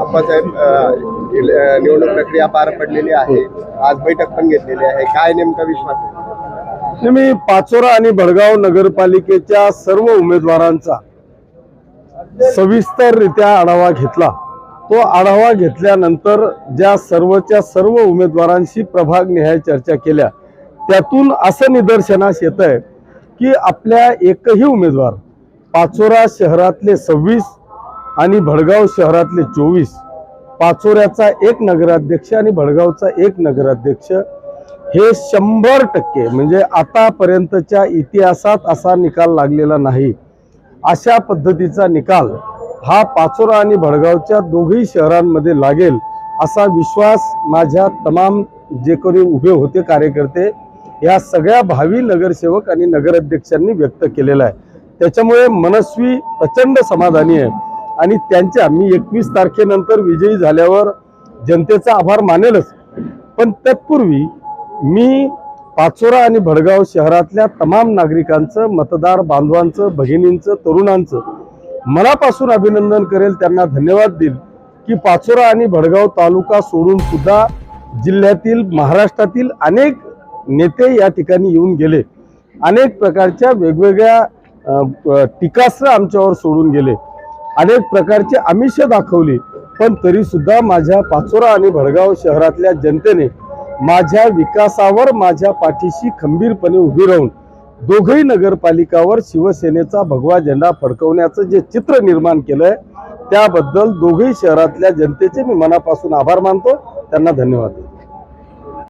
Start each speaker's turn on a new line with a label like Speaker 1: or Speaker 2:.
Speaker 1: आप्पासाहेब निवडणूक प्रक्रिया पार पडलेली आहे, आज बैठक पण घेतलेली आहे, काय नेमका विश्वास आहे?
Speaker 2: मी पाचोरा आणि भडगाव नगरपालिकेच्या सर्व उमेदवारांचा सविस्तररित्या आढावा घेतला। तो आढावा घेतल्यानंतर ज्या सर्वच्या सर्व उमेदवारांशी प्रभागनिहाय चर्चा केल्या, त्यातून असं निदर्शनास येत आहे की आपल्या एकही उमेदवार पाचोरा शहरातले 26 आणि भडगाव शहरातले 24, पाचोऱ्याचा एक नगराध्यक्ष आणि भडगावचा एक नगराध्यक्ष हे 100% म्हणजे आतापर्यंतच्या इतिहासात असा निकाल लागलेला नाही, अशा पद्धतीचा निकाल हा पाचोरा आणि भडगावच्या दोघही शहरांमध्ये लागेल असा विश्वास माझ्या तमाम जे कोणी उभे होते कार्यकर्ते या सगळ्या भावी नगरसेवक आणि नगराध्यक्षांनी व्यक्त केलेला आहे। त्याच्यामुळे मनस्वी प्रचंड समाधानी आहे आणि त्यांच्या मी 21 तारखेनंतर विजयी झाल्यावर जनतेचा आभार मानेलच, पण तत्पूर्वी मी पाचोरा आणि भडगाव शहरातल्या तमाम नागरिकांचं, मतदार बांधवांचं, भगिनींचं, तरुणांचं मनापासून अभिनंदन करेल, त्यांना धन्यवाद देईल की पाचोरा आणि भडगाव तालुका सोडून सुद्धा जिल्ह्यातील, महाराष्ट्रातील अनेक नेते या ठिकाणी येऊन गेले, अनेक प्रकारच्या वेगवेगळ्या टीकास्त्र आमच्यावर सोडून गेले, अनेक प्रकारचे आमिष दाखवली, पण तरी सुद्धा माझ्या पाचोरा आणि भडगाव शहरातल्या जनतेने माझ्या विकासावर माझ्या पाठीशी खंबीरपणे उभी राहून दोघही नगरपालिकावर शिवसेनेचा भगवा झेंडा फडकवण्याचं जे चित्र निर्माण केलंय त्याबद्दल दोघही शहरातल्या जनतेचे मी मनापासून आभार मानतो, त्यांना धन्यवाद देतो।